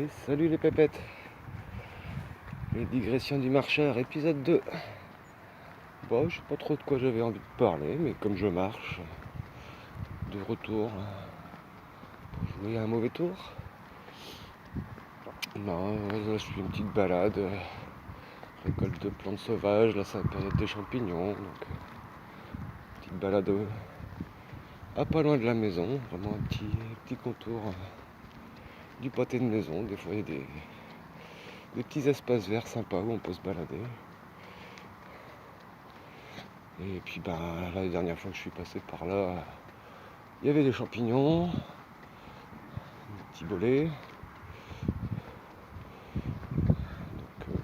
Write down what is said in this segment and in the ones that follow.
Et salut les pépettes. Les digressions du marcheur, épisode 2. Bon, je sais pas trop de quoi j'avais envie de parler, mais comme je marche, de retour pour jouer à un mauvais tour. Non, là, je fais une petite balade, récolte de plantes sauvages, là c'est la période des champignons, donc petite balade à pas loin de la maison, vraiment un petit contour du pâté de maison. Des fois il y a des petits espaces verts sympas où on peut se balader. Et puis la dernière fois que je suis passé par là, il y avait des champignons, des petits bolets. Donc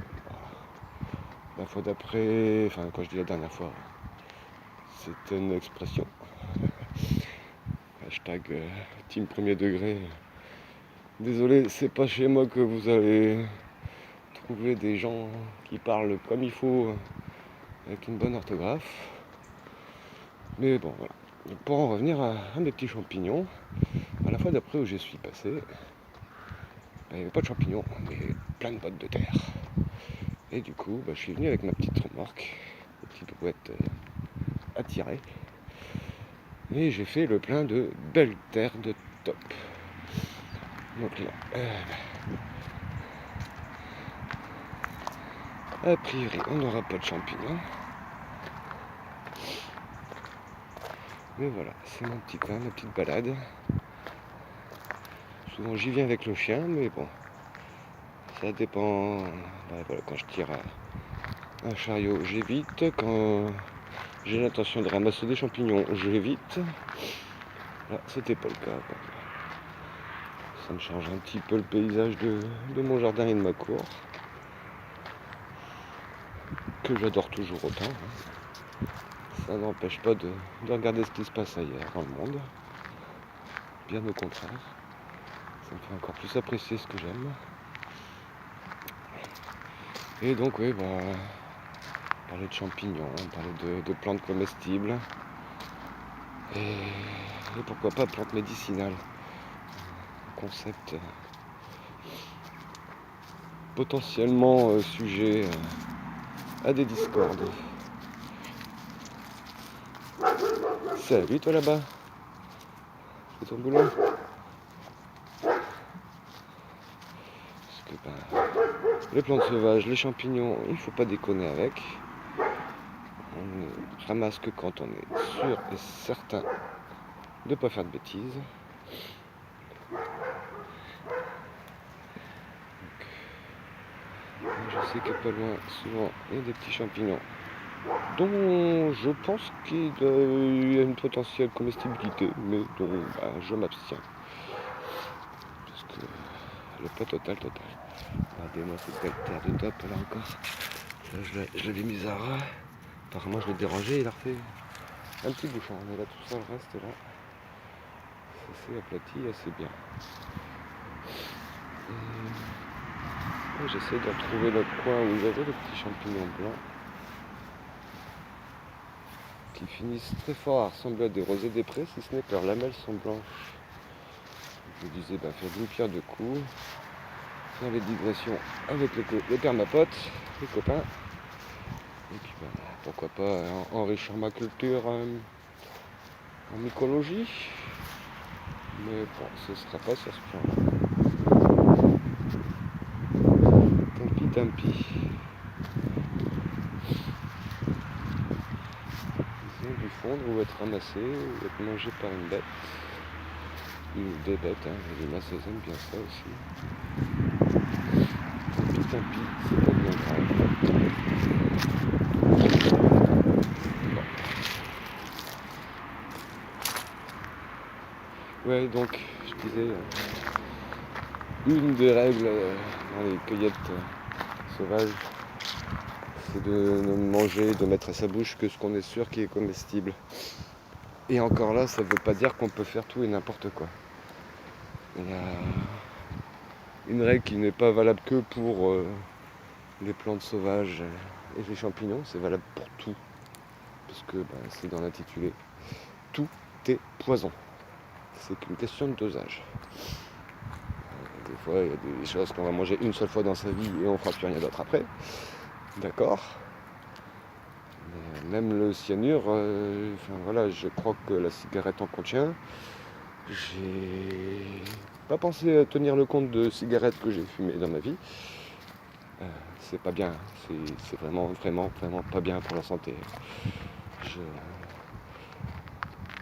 la fois d'après, enfin quand je dis la dernière fois, c'est une expression. Hashtag team premier degré. Désolé, c'est pas chez moi que vous allez trouver des gens qui parlent comme il faut, avec une bonne orthographe. Mais bon, voilà. Donc, pour en revenir à mes petits champignons, à la fois d'après où je suis passé, il n'y avait pas de champignons, mais plein de bottes de terre. Et du coup, je suis venu avec ma petite remorque, une petite brouette à tirer. Et j'ai fait le plein de belles terres de top. Donc là, a priori, on n'aura pas de champignons. Mais voilà, c'est mon petit coin, ma petite balade. Souvent j'y viens avec le chien, mais bon, ça dépend. Voilà, quand je tire un chariot, j'évite. Quand j'ai l'intention de ramasser des champignons, j'évite. Là, c'était pas le cas. Ça me change un petit peu le paysage de mon jardin et de ma cour, que j'adore toujours autant. Ça n'empêche pas de regarder ce qui se passe ailleurs dans le monde. Bien au contraire. Ça me fait encore plus apprécier ce que j'aime. Et donc oui, on parlait de champignons, on parlait de plantes comestibles. Et pourquoi pas plantes médicinales. Un concept potentiellement sujet à des discordes. Salut toi là-bas. C'est ton boulot. Parce que les plantes sauvages, les champignons, il ne faut pas déconner avec. On ne ramasse que quand on est sûr et certain de ne pas faire de bêtises. Donc, je sais que pas loin, souvent, il y a des petits champignons dont je pense qu'il y a une potentielle comestibilité, mais dont je m'abstiens. Parce que le pas total. Regardez-moi cette belle terre de top là encore. Là, je l'avais mise à ras. Apparemment je l'ai dérangé, il a refait un petit bouchon. Mais là tout ça, le reste là, ça s'est aplati assez bien. Et j'essaie de retrouver le coin où il y avait les petits champignons blancs qui finissent très fort à ressembler à des rosés des prés, si ce n'est que leurs lamelles sont blanches. Je me disais, faire d'une pierre deux coups, faire les digressions avec les permapotes, les copains. Et puis pourquoi pas enrichir ma culture en mycologie. Mais bon, ce ne sera pas sur ce plan-là. Tant pis. Ils ont dû fondre ou être ramassés ou être mangés par une bête. Ou des bêtes, les limaces aiment bien ça aussi. Tant pis, c'est pas bien grave. Ouais, donc je disais, une des règles dans les cueillettes sauvages, c'est de ne manger, de mettre à sa bouche que ce qu'on est sûr qui est comestible. Et encore là, ça ne veut pas dire qu'on peut faire tout et n'importe quoi. Il y a une règle qui n'est pas valable que pour les plantes sauvages et les champignons, c'est valable pour tout. Parce que c'est dans l'intitulé. Tout est poison. C'est qu'une question de dosage. Des fois, il y a des choses qu'on va manger une seule fois dans sa vie et on fera plus rien d'autre après. D'accord. Mais même le cyanure, voilà, je crois que la cigarette en contient. J'ai pas pensé à tenir le compte de cigarettes que j'ai fumées dans ma vie. C'est pas bien, c'est vraiment, vraiment, vraiment pas bien pour la santé. Je-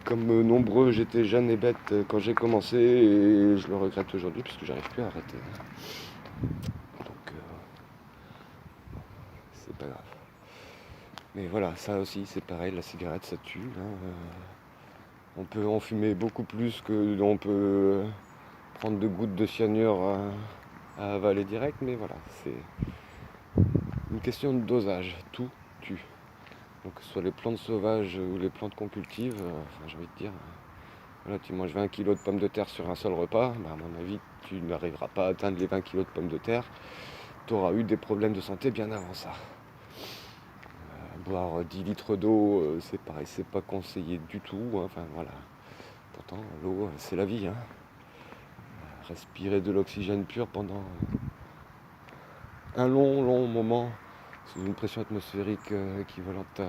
Comme nombreux, j'étais jeune et bête quand j'ai commencé et je le regrette aujourd'hui puisque j'arrive plus à arrêter. Donc c'est pas grave. Mais voilà, ça aussi c'est pareil, la cigarette ça tue. On peut en fumer beaucoup plus que on peut prendre 2 gouttes de cyanure à avaler direct, mais voilà, c'est une question de dosage, tout tue. Donc que ce soit les plantes sauvages ou les plantes qu'on cultive, j'ai envie de dire, voilà, tu manges 20 kilos de pommes de terre sur un seul repas, à mon avis tu n'arriveras pas à atteindre les 20 kilos de pommes de terre, tu auras eu des problèmes de santé bien avant ça. Boire 10 litres d'eau, c'est pareil, c'est pas conseillé du tout, enfin voilà. Pourtant l'eau c'est la vie. Respirer de l'oxygène pur pendant un long moment sous une pression atmosphérique équivalente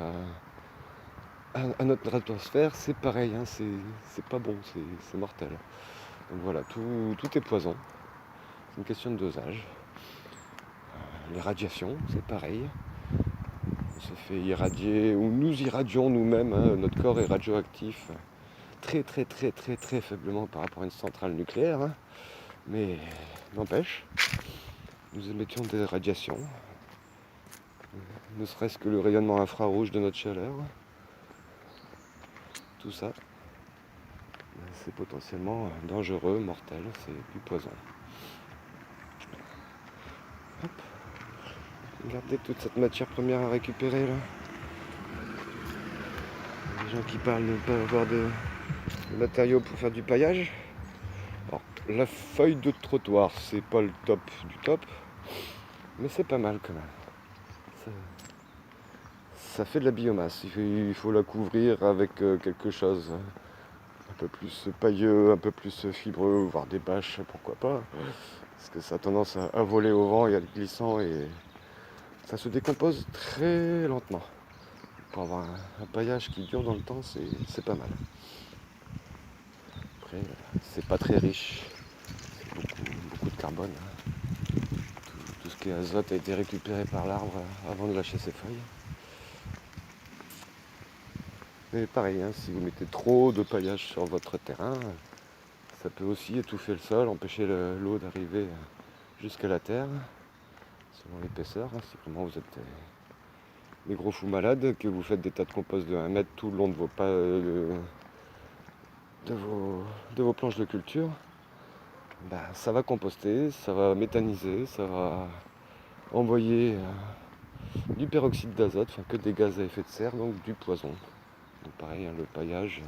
à notre atmosphère, c'est pareil, c'est pas bon, c'est mortel. Donc voilà, tout est poison, c'est une question de dosage. Les radiations, c'est pareil. On se fait irradier, ou nous irradions nous-mêmes, notre corps est radioactif très très très très très faiblement par rapport à une centrale nucléaire, mais n'empêche, nous émettions des radiations, ne serait-ce que le rayonnement infrarouge de notre chaleur. Tout ça, c'est potentiellement dangereux, mortel, c'est du poison. Hop. Regardez toute cette matière première à récupérer là. Les gens qui parlent de ne pas avoir de matériaux pour faire du paillage. Alors, la feuille de trottoir, c'est pas le top du top, mais c'est pas mal quand même. Ça fait de la biomasse, il faut la couvrir avec quelque chose un peu plus pailleux, un peu plus fibreux, voire des bâches, pourquoi pas. Parce que ça a tendance à voler au vent et à être glissant et ça se décompose très lentement. Pour avoir un paillage qui dure dans le temps, c'est pas mal. Après, c'est pas très riche, c'est beaucoup de carbone. Tout ce qui est azote a été récupéré par l'arbre avant de lâcher ses feuilles. Mais pareil, si vous mettez trop de paillage sur votre terrain, ça peut aussi étouffer le sol, empêcher l'eau d'arriver jusqu'à la terre, selon l'épaisseur. Si vraiment vous êtes des gros fous malades, que vous faites des tas de compost de 1 mètre tout le long de vos planches de culture, ça va composter, ça va méthaniser, ça va envoyer du peroxyde d'azote, que des gaz à effet de serre, donc du poison. Donc pareil, le paillage,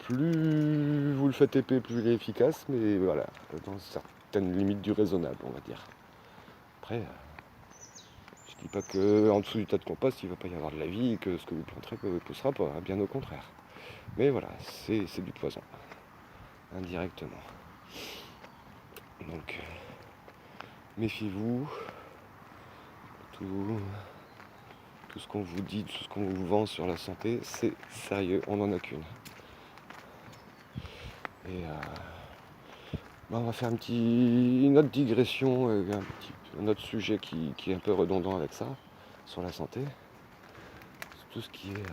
plus vous le faites épais, plus il est efficace, mais voilà, dans certaines limites du raisonnable, on va dire. Après, je dis pas qu'en dessous du tas de compost, il ne va pas y avoir de la vie et que ce que vous planterez ne poussera pas, bien au contraire. Mais voilà, c'est du poison, indirectement. Donc, méfiez-vous, tout ce qu'on vous dit, tout ce qu'on vous vend sur la santé, c'est sérieux, on n'en a qu'une. Et on va faire une autre digression, un autre sujet qui est un peu redondant avec ça, sur la santé. C'est tout ce qui est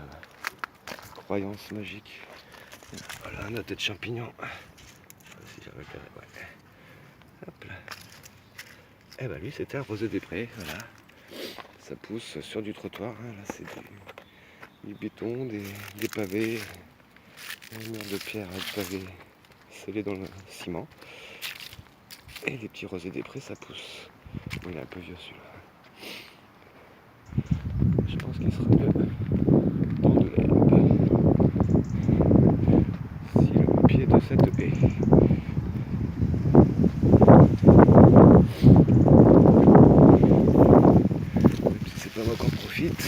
croyance magique. Voilà, un tête de champignon. Je sais pas si j'ai repéré, ouais. Hop là. Eh ben lui c'était un rosé des prés, voilà. Ça pousse sur du trottoir, là c'est du béton, des pavés, un mur de pierre de pavés scellé dans le ciment. Et les petits rosés des prés ça pousse. Bon, il est un peu vieux celui-là. Je pense qu'il sera mieux dans de l'herbe. Si le pied de cette haie. C'est pas moi qu'on profite.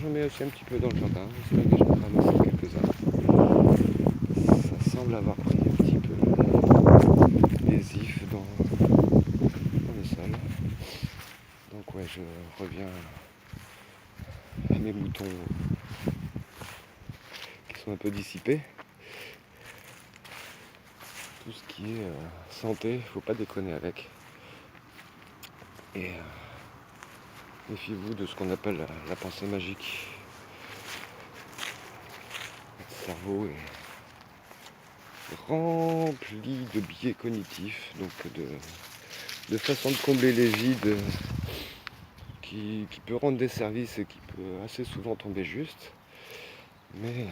J'en mets aussi un petit peu dans le jardin. J'espère que j'en ramasse quelques-uns. Ça sent semble avoir pris un petit peu les ifs dans le sol. Donc ouais, je reviens à mes moutons qui sont un peu dissipés. Tout ce qui est santé, faut pas déconner avec. Et méfiez-vous de ce qu'on appelle la pensée magique. Votre cerveau est rempli de biais cognitifs, donc de façons de combler les vides qui peut rendre des services et qui peut assez souvent tomber juste. Mais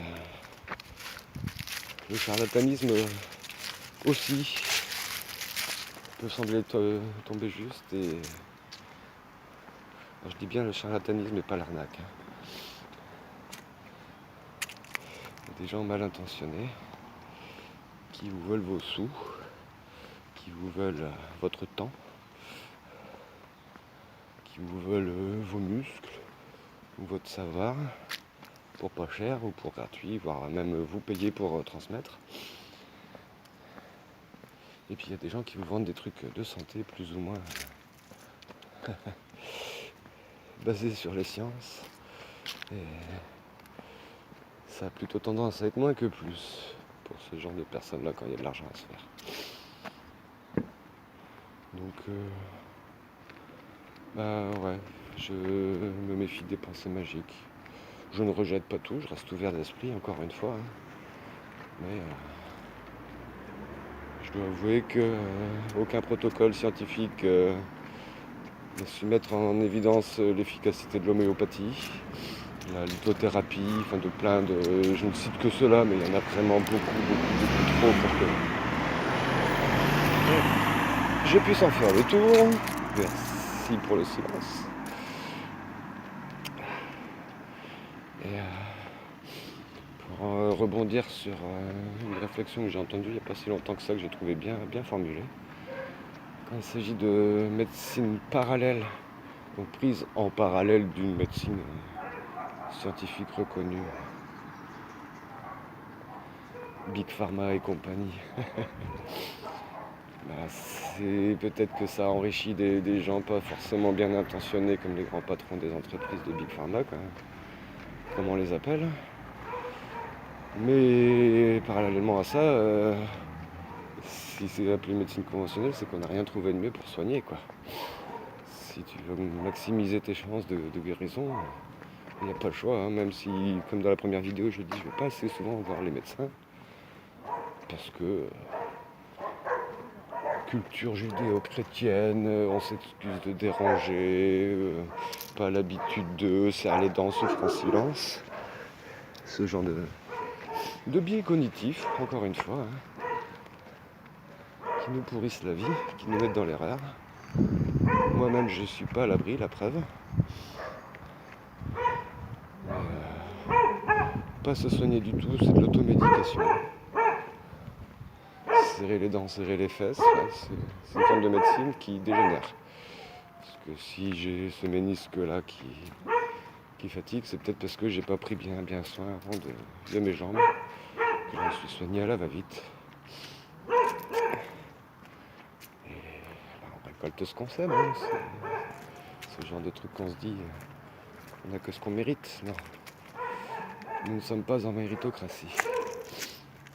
le charlatanisme aussi peut sembler tomber juste. Et alors, je dis bien le charlatanisme et pas l'arnaque. Il y a des gens mal intentionnés qui vous veulent vos sous, qui vous veulent votre temps, qui vous veulent vos muscles ou votre savoir pour pas cher ou pour gratuit, voire même vous payer pour transmettre. Et puis il y a des gens qui vous vendent des trucs de santé plus ou moins basés sur les sciences. Et ça a plutôt tendance à être moins que plus pour ce genre de personnes-là quand il y a de l'argent à se faire. Donc ouais, je me méfie des pensées magiques. Je ne rejette pas tout, je reste ouvert d'esprit encore une fois. Mais je dois avouer que aucun protocole scientifique n'a su mettre en évidence l'efficacité de l'homéopathie, la lithothérapie, enfin de plein de... Je ne cite que cela, mais il y en a vraiment beaucoup trop pour que je puisse en faire le tour. Merci pour le silence. Et pour rebondir sur une réflexion que j'ai entendue il n'y a pas si longtemps que ça, que j'ai trouvé bien formulée. Quand il s'agit de médecine parallèle, donc prise en parallèle d'une médecine scientifique reconnue, Big Pharma et compagnie, c'est peut-être que ça enrichit des gens pas forcément bien intentionnés comme les grands patrons des entreprises de Big Pharma, comme on les appelle. Mais parallèlement à ça, si c'est appelé médecine conventionnelle, c'est qu'on n'a rien trouvé de mieux pour soigner, quoi. Si tu veux maximiser tes chances de guérison, il n'y a pas le choix, hein, même si, comme dans la première vidéo, je dis je ne vais pas assez souvent voir les médecins, parce que culture judéo-chrétienne, on s'excuse de déranger, pas l'habitude de serrer les dents, souffre en silence. Ce genre de biais cognitifs, encore une fois, hein, qui nous pourrissent la vie, qui nous mettent dans l'erreur. Moi-même, je ne suis pas à l'abri, la preuve. Pas se soigner du tout, c'est de l'automédication. Serrer les dents, serrer les fesses, c'est une forme de médecine qui dégénère. Parce que si j'ai ce ménisque-là qui fatigue, c'est peut-être parce que j'ai pas pris bien soin avant de mes jambes, que je me suis soigné à la va-vite. Et on récolte ce qu'on sème, hein, c'est ce genre de truc qu'on se dit, on n'a que ce qu'on mérite. Non, nous ne sommes pas en méritocratie.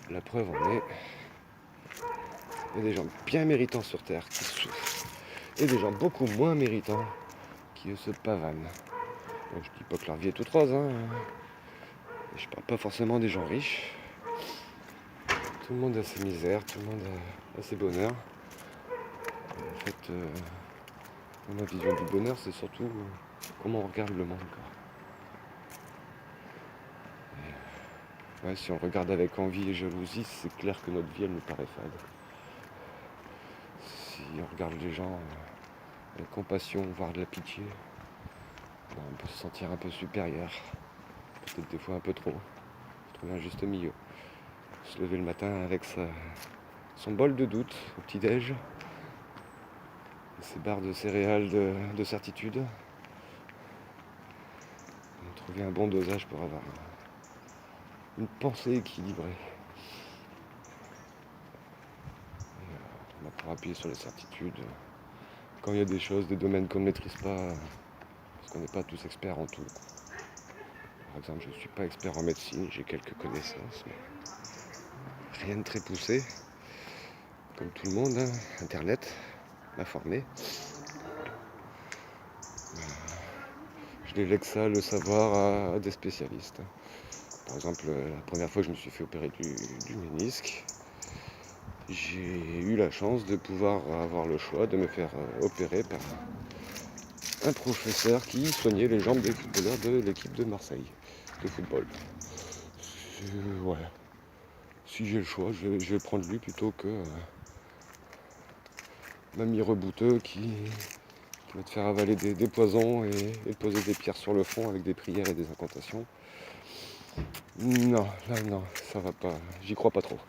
La preuve en est, il y a des gens bien méritants sur Terre qui souffrent, et des gens beaucoup moins méritants qui se pavanent. Donc je dis pas que leur vie est toute rose, hein. Je parle pas forcément des gens riches. Tout le monde a ses misères, tout le monde a ses bonheurs. En fait, ma vision du bonheur, c'est surtout comment on regarde le monde, quoi. Ouais, si on regarde avec envie et jalousie, c'est clair que notre vie, elle nous paraît fade. Si on regarde les gens avec compassion, voire de la pitié, on peut se sentir un peu supérieur. Peut-être des fois un peu trop. Trouver un juste milieu. Se lever le matin avec son bol de doute au petit-déj, ses barres de céréales de certitude. Et trouver un bon dosage pour avoir une pensée équilibrée. toujours appuyer sur les certitudes. Quand il y a des choses, des domaines qu'on ne maîtrise pas, parce qu'on n'est pas tous experts en tout. Par exemple, je ne suis pas expert en médecine, j'ai quelques connaissances, mais rien de très poussé. Comme tout le monde, hein. Internet m'a formé. Je délègue ça, le savoir, à des spécialistes. Par exemple, la première fois que je me suis fait opérer du ménisque, j'ai eu la chance de pouvoir avoir le choix de me faire opérer par un professeur qui soignait les jambes des footballeurs de l'équipe de Marseille de football. Ouais. Si j'ai le choix, je vais prendre lui plutôt que mamie rebouteux qui va te faire avaler des poisons et te poser des pierres sur le front avec des prières et des incantations. Non, là non, ça va pas, j'y crois pas trop.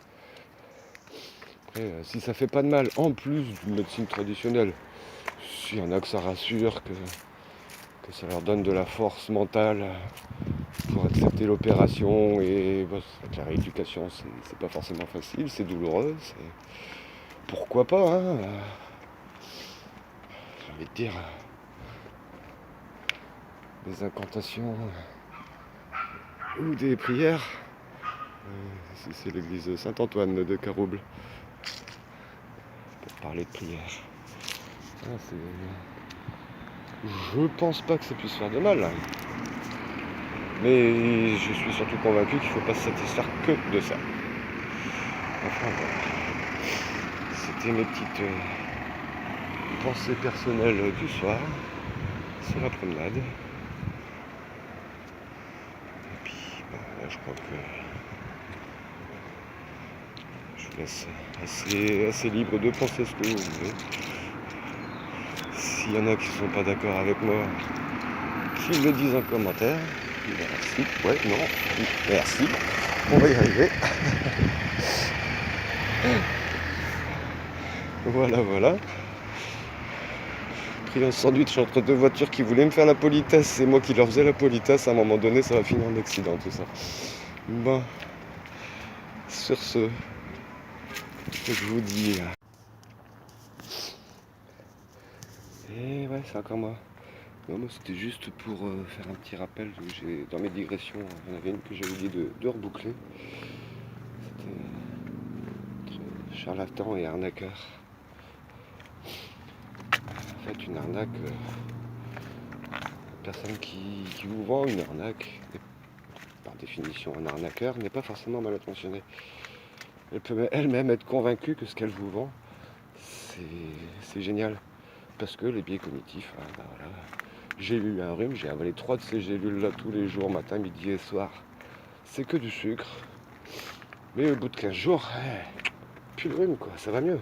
Après, si ça fait pas de mal, en plus d'une médecine traditionnelle, s'il y en a que ça rassure, que ça leur donne de la force mentale pour accepter l'opération, et bah, avec la rééducation, c'est pas forcément facile, c'est douloureux, pourquoi pas, hein, j'ai envie de dire, des incantations ou des prières, si c'est l'église Saint-Antoine de Carouble, pour parler de prière. Je pense pas que ça puisse faire de mal, hein. Mais je suis surtout convaincu qu'il ne faut pas se satisfaire que de ça. Enfin voilà. C'était mes petites pensées personnelles du soir, sur la promenade. Et puis là, je crois que je vous laisse assez libre de penser ce que vous voulez. S'il y en a qui ne sont pas d'accord avec moi, qu'ils le disent en commentaire. Merci. Ouais, non. Merci. On va y arriver. Voilà. Pris un sandwich entre deux voitures qui voulaient me faire la politesse, c'est moi qui leur faisais la politesse. À un moment donné, ça va finir en accident, tout ça. Bon. Sur ce, je vous dis. Et ouais, c'est encore moi. Non, moi c'était juste pour faire un petit rappel. Dans mes digressions, il y en avait une que j'avais oublié de reboucler. C'était entre charlatan et arnaqueur. En fait, une arnaque, une personne qui vous vend une arnaque, par définition un arnaqueur, n'est pas forcément mal intentionnée. Elle peut elle-même être convaincue que ce qu'elle vous vend, c'est génial. Parce que les biais cognitifs, voilà. J'ai eu un rhume, j'ai avalé 3 de ces gélules-là tous les jours, matin, midi et soir. C'est que du sucre. Mais au bout de 15 jours, plus de rhume, quoi, ça va mieux.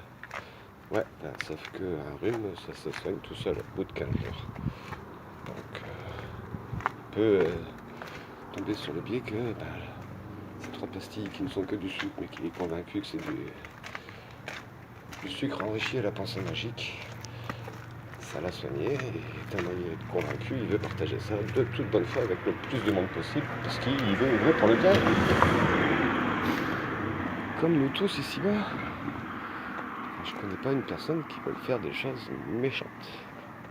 Ouais, sauf qu'un rhume, ça se soigne tout seul au bout de 15 jours. Donc, on peut tomber sur le biais que ces 3 pastilles qui ne sont que du sucre, mais qui est convaincu que c'est du sucre enrichi à la pensée magique, ça l'a soigné, et tellement il est convaincu, il veut partager ça de toute bonne foi avec le plus de monde possible, parce qu'il veut pour le bien. Comme nous tous ici-bas, je connais pas une personne qui veut faire des choses méchantes,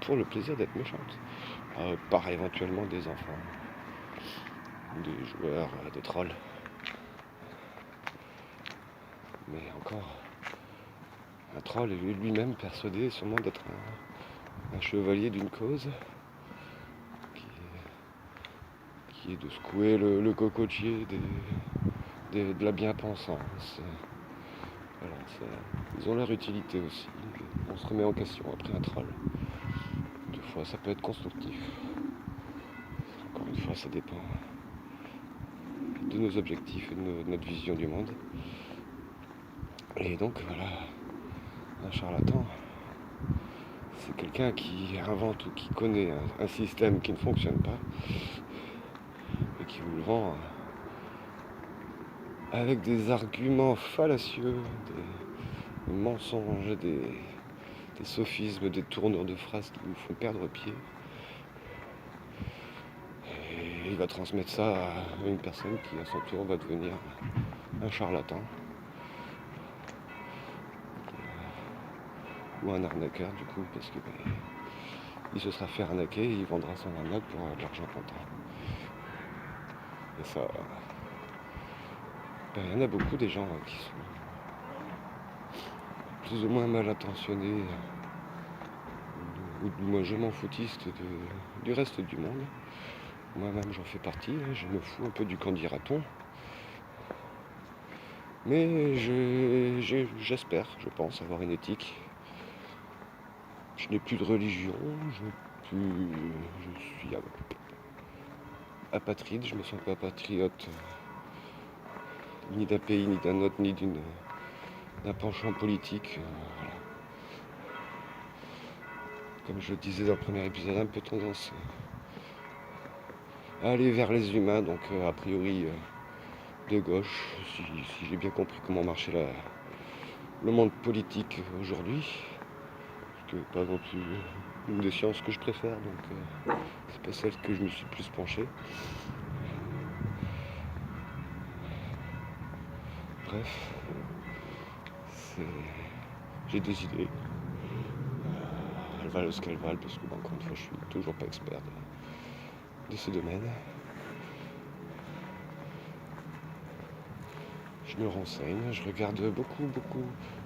pour le plaisir d'être méchante, par éventuellement des enfants, des joueurs, des trolls. Mais encore, un troll est lui-même persuadé sûrement d'être un chevalier d'une cause, qui est de secouer le cocotier de la bien-pensance. Voilà, ils ont leur utilité aussi. On se remet en question après un troll. Des fois, ça peut être constructif. Encore une fois, ça dépend de nos objectifs et de notre vision du monde. Et donc, voilà, un charlatan, c'est quelqu'un qui invente ou qui connaît un système qui ne fonctionne pas et qui vous le vend avec des arguments fallacieux, des mensonges, des sophismes, des tournures de phrases qui vous font perdre pied. Et il va transmettre ça à une personne qui, à son tour, va devenir un charlatan. ou un arnaqueur du coup, parce que il se sera fait arnaquer et il vendra son arnaque pour de l'argent comptant. Et ça, il y en a beaucoup des gens qui sont plus ou moins mal intentionnés, ou du moins je m'en foutiste du reste du monde. Moi-même j'en fais partie, je me fous un peu du candidaton. Mais j'espère, je pense, avoir une éthique. Je n'ai plus de religion, je suis apatride, je me sens pas patriote ni d'un pays, ni d'un autre, ni d'un penchant politique. Voilà. Comme je le disais dans le premier épisode, un peu tendance à aller vers les humains, donc a priori de gauche, si j'ai bien compris comment marchait le monde politique aujourd'hui. Que pas non plus une des sciences que je préfère, donc c'est pas celle que je me suis plus penché. Bref, j'ai des idées. Elles valent ce qu'elles valent, parce que encore une fois, je suis toujours pas expert de ce domaine. Je me renseigne, je regarde beaucoup.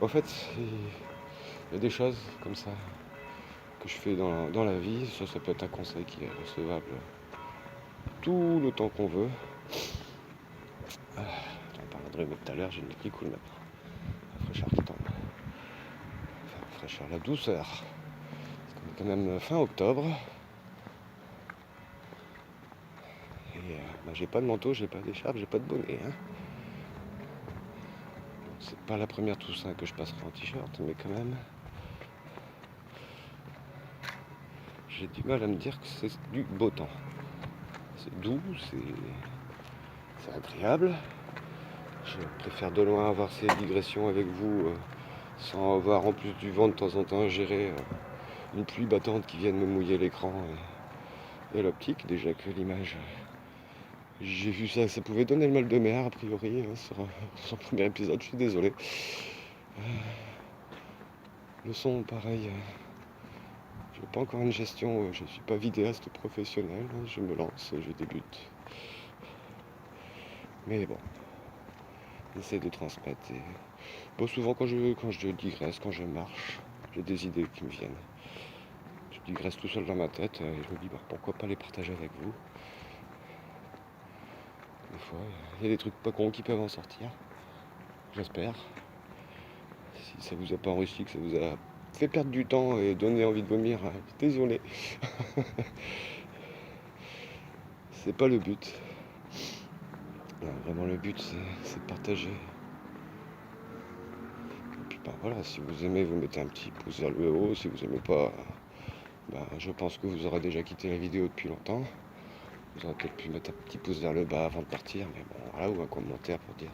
En fait, il y a des choses comme ça que je fais dans la vie. Ça peut être un conseil qui est recevable tout le temps qu'on veut. On parlera de tout à l'heure, j'ai une qui coule maintenant. La fraîcheur qui tombe. Enfin, la fraîcheur, la douceur. Parce qu'on est quand même fin octobre. Et j'ai pas de manteau, j'ai pas d'écharpe, j'ai pas de bonnet. C'est pas la première Toussaint que je passerai en t-shirt, mais quand même, j'ai du mal à me dire que c'est du beau temps. C'est doux, c'est agréable. Je préfère de loin avoir ces digressions avec vous sans avoir en plus du vent de temps en temps gérer une pluie battante qui vienne me mouiller l'écran et l'optique. Déjà que l'image, j'ai vu ça, ça pouvait donner le mal de mer a priori sur le premier épisode, je suis désolé. Le son pareil. Je n'ai pas encore une gestion, je ne suis pas vidéaste professionnel, je me lance, je débute. Mais bon, j'essaie de transmettre. Et bon, souvent quand je digresse, quand je marche, j'ai des idées qui me viennent. Je digresse tout seul dans ma tête et je me dis pourquoi pas les partager avec vous. Des fois, il y a des trucs pas cons qui peuvent en sortir. J'espère. Si ça vous a pas enrichi, que ça vous a fait perdre du temps et donné envie de vomir, désolé. C'est pas le but. Non, vraiment le but c'est de partager. Et puis voilà, si vous aimez, vous mettez un petit pouce vers le haut. Si vous aimez pas, je pense que vous aurez déjà quitté la vidéo depuis longtemps. Vous aurez peut-être pu mettre un petit pouce vers le bas avant de partir, mais bon, voilà, ou un commentaire pour dire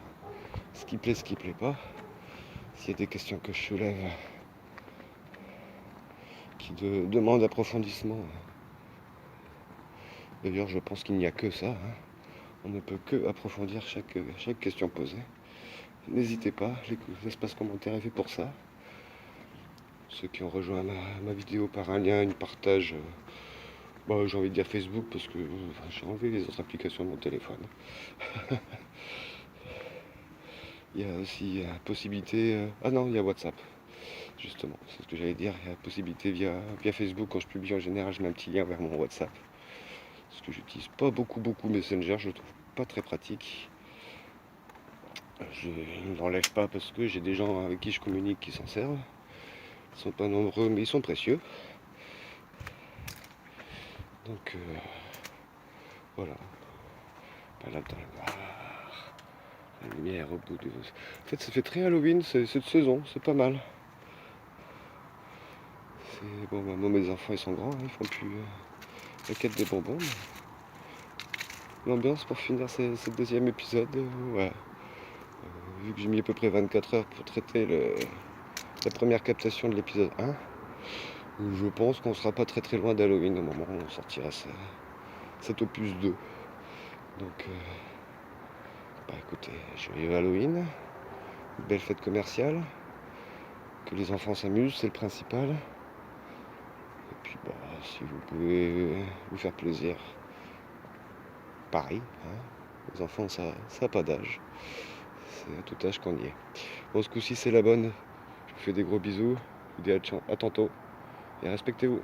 ce qui plaît pas. S'il y a des questions que je soulève qui demandent approfondissement, d'ailleurs je pense qu'il n'y a que ça. On ne peut que approfondir chaque question posée. N'hésitez pas, l'espace commentaire est fait pour ça. Ceux qui ont rejoint ma vidéo par un lien, une partage, j'ai envie de dire Facebook parce que j'ai enlevé les autres applications de mon téléphone. Il y a aussi la possibilité... ah non, il y a WhatsApp. Justement, c'est ce que j'allais dire. Il y a la possibilité via Facebook, quand je publie en général, je mets un petit lien vers mon WhatsApp. Parce que j'utilise pas beaucoup Messenger, je le trouve pas très pratique. Je ne l'enlève pas parce que j'ai des gens avec qui je communique qui s'en servent. Ils sont pas nombreux, mais ils sont précieux. Donc voilà. Balade dans le noir. La lumière au bout de... En fait, ça fait très Halloween cette saison, c'est pas mal. Bon, moi, mes enfants, ils sont grands, ils font plus la quête des bonbons. L'ambiance pour finir ce deuxième épisode, ouais. Vu que j'ai mis à peu près 24 heures pour traiter la première captation de l'épisode 1, je pense qu'on sera pas très loin d'Halloween au moment où on sortira cet opus 2. Donc, écoutez, joyeux Halloween, belle fête commerciale. que les enfants s'amusent, c'est le principal. Et puis bah, si vous pouvez vous faire plaisir, pareil, hein. Les enfants, ça n'a pas d'âge. C'est à tout âge qu'on y est. Bon, ce coup-ci, c'est la bonne. Je vous fais des gros bisous. Je vous dis à tantôt. Et respectez-vous.